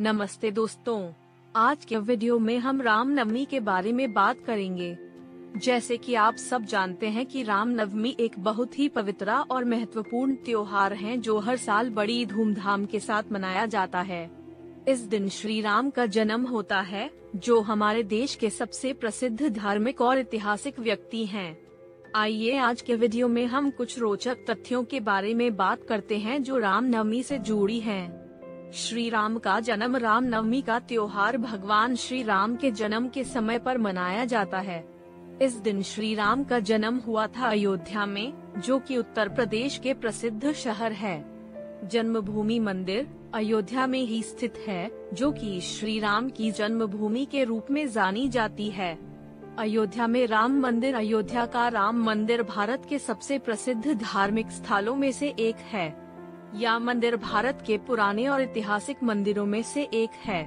नमस्ते दोस्तों, आज के वीडियो में हम रामनवमी के बारे में बात करेंगे। जैसे कि आप सब जानते हैं कि रामनवमी एक बहुत ही पवित्र और महत्वपूर्ण त्योहार है जो हर साल बड़ी धूमधाम के साथ मनाया जाता है। इस दिन श्री राम का जन्म होता है, जो हमारे देश के सबसे प्रसिद्ध धार्मिक और ऐतिहासिक व्यक्ति हैं। आइए आज के वीडियो में हम कुछ रोचक तथ्यों के बारे में बात करते हैं जो रामनवमी से जुड़ी हैं। श्री राम का जन्म। रामनवमी का त्योहार भगवान श्री राम के जन्म के समय पर मनाया जाता है। इस दिन श्री राम का जन्म हुआ था अयोध्या में, जो कि उत्तर प्रदेश के प्रसिद्ध शहर है। जन्मभूमि मंदिर अयोध्या में ही स्थित है, जो कि श्री राम की जन्मभूमि के रूप में जानी जाती है। अयोध्या में राम मंदिर। अयोध्या का राम मंदिर भारत के सबसे प्रसिद्ध धार्मिक स्थलों में से एक है। यह मंदिर भारत के पुराने और ऐतिहासिक मंदिरों में से एक है।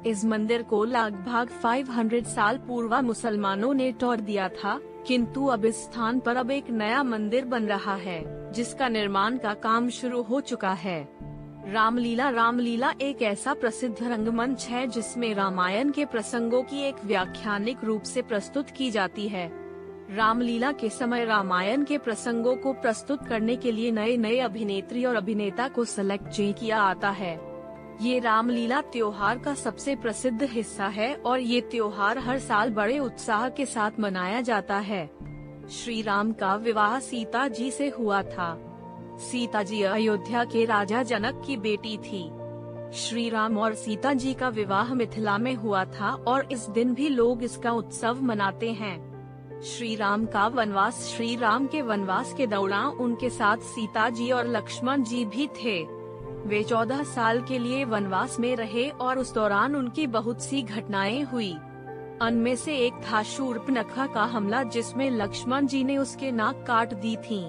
इस मंदिर को लगभग 500 साल पूर्व मुसलमानों ने तोड़ दिया था, किंतु अब इस स्थान पर अब एक नया मंदिर बन रहा है, जिसका निर्माण का काम शुरू हो चुका है। रामलीला। रामलीला एक ऐसा प्रसिद्ध रंगमंच है जिसमें रामायण के प्रसंगों की एक व्याख्यानिक रूप से प्रस्तुत की जाती है। रामलीला के समय रामायण के प्रसंगों को प्रस्तुत करने के लिए नए नए अभिनेत्री और अभिनेता को सेलेक्ट किया आता है। ये रामलीला त्योहार का सबसे प्रसिद्ध हिस्सा है और ये त्योहार हर साल बड़े उत्साह के साथ मनाया जाता है। श्री राम का विवाह सीता जी से हुआ था। सीता जी अयोध्या के राजा जनक की बेटी थी। श्री राम और सीता जी का विवाह मिथिला में हुआ था और इस दिन भी लोग इसका उत्सव मनाते हैं। श्री राम का वनवास। श्री राम के वनवास के दौरान उनके साथ सीता जी और लक्ष्मण जी भी थे। वे 14 साल के लिए वनवास में रहे और उस दौरान उनकी बहुत सी घटनाएं हुई। उनमें से एक था शूर्पणखा का हमला, जिसमें लक्ष्मण जी ने उसके नाक काट दी थी।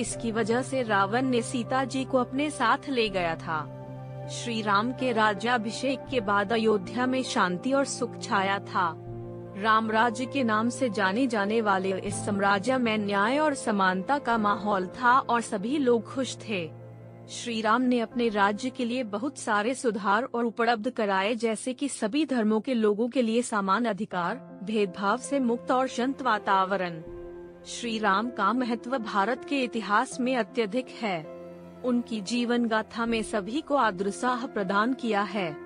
इसकी वजह से रावण ने सीता जी को अपने साथ ले गया था। श्री राम के राज्याभिषेक के बाद अयोध्या में शांति और सुख छाया था। राम राज्य के नाम से जाने जाने वाले इस साम्राज्य में न्याय और समानता का माहौल था और सभी लोग खुश थे। श्री राम ने अपने राज्य के लिए बहुत सारे सुधार और उपलब्ध कराए, जैसे कि सभी धर्मों के लोगों के लिए समान अधिकार, भेदभाव से मुक्त और शांत वातावरण। श्री राम का महत्व भारत के इतिहास में अत्यधिक है। उनकी जीवन गाथा में सभी को आदर्श प्रदान किया है।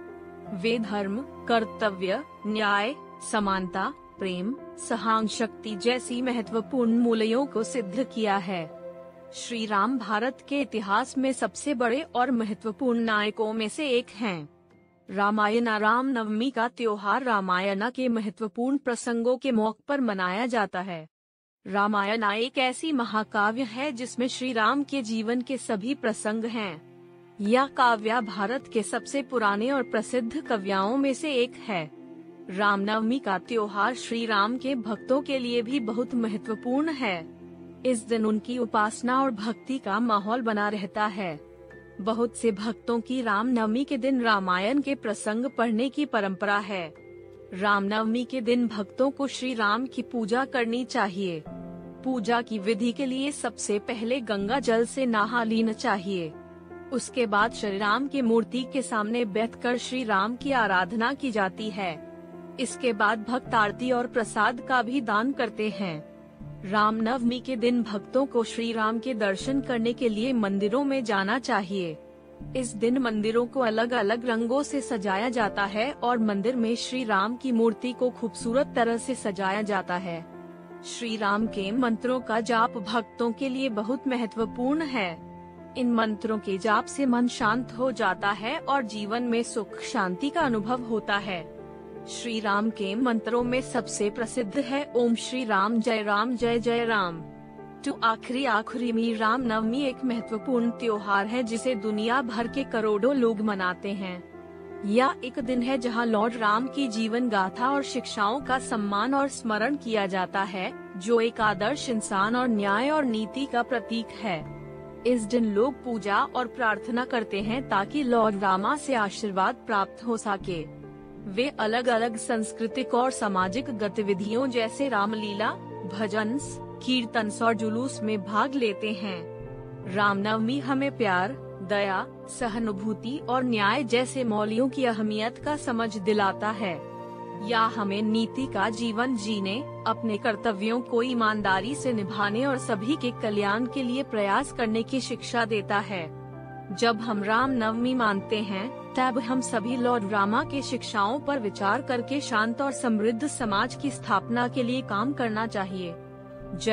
वे धर्म, कर्तव्य, न्याय, समानता, प्रेम, सहानुभूति जैसी महत्वपूर्ण मूल्यों को सिद्ध किया है। श्री राम भारत के इतिहास में सबसे बड़े और महत्वपूर्ण नायकों में से एक हैं। रामायण। रामनवमी का त्योहार रामायण के महत्वपूर्ण प्रसंगों के मौके पर मनाया जाता है। रामायण एक ऐसी महाकाव्य है जिसमें श्री राम के जीवन के सभी प्रसंग हैं। यह काव्य भारत के सबसे पुराने और प्रसिद्ध काव्यों में से एक है। रामनवमी का त्योहार श्री राम के भक्तों के लिए भी बहुत महत्वपूर्ण है। इस दिन उनकी उपासना और भक्ति का माहौल बना रहता है। बहुत से भक्तों की रामनवमी के दिन रामायण के प्रसंग पढ़ने की परंपरा है। रामनवमी के दिन भक्तों को श्री राम की पूजा करनी चाहिए। पूजा की विधि के लिए सबसे पहले गंगा जल से नहा लेना चाहिए। उसके बाद श्री राम की मूर्ति के सामने बैठकर श्री राम की आराधना की जाती है। इसके बाद भक्त आरती और प्रसाद का भी दान करते हैं। रामनवमी के दिन भक्तों को श्री राम के दर्शन करने के लिए मंदिरों में जाना चाहिए। इस दिन मंदिरों को अलग अलग रंगों से सजाया जाता है और मंदिर में श्री राम की मूर्ति को खूबसूरत तरह से सजाया जाता है। श्री राम के मंत्रों का जाप भक्तों के लिए बहुत महत्वपूर्ण है। इन मंत्रों के जाप से मन शांत हो जाता है और जीवन में सुख शांति का अनुभव होता है। श्री राम के मंत्रों में सबसे प्रसिद्ध है ओम श्री राम जय जय राम। तो आखिरी में रामनवमी एक महत्वपूर्ण त्योहार है जिसे दुनिया भर के करोड़ों लोग मनाते हैं। यह एक दिन है जहां लॉर्ड राम की जीवन गाथा और शिक्षाओं का सम्मान और स्मरण किया जाता है, जो एक आदर्श इंसान और न्याय और नीति का प्रतीक है। इस दिन लोग पूजा और प्रार्थना करते हैं ताकि लॉर्ड रामा से आशीर्वाद प्राप्त हो सके। वे अलग अलग सांस्कृतिक और सामाजिक गतिविधियों जैसे रामलीला, भजन, कीर्तन और जुलूस में भाग लेते हैं। रामनवमी हमें प्यार, दया, सहानुभूति और न्याय जैसे मूल्यों की अहमियत का समझ दिलाता है। यह हमें नीति का जीवन जीने, अपने कर्तव्यों को ईमानदारी से निभाने और सभी के कल्याण के लिए प्रयास करने की शिक्षा देता है। जब हम रामनवमी मानते हैं, तब हम सभी लॉर्ड रामा के शिक्षाओं पर विचार करके शांत और समृद्ध समाज की स्थापना के लिए काम करना चाहिए। जय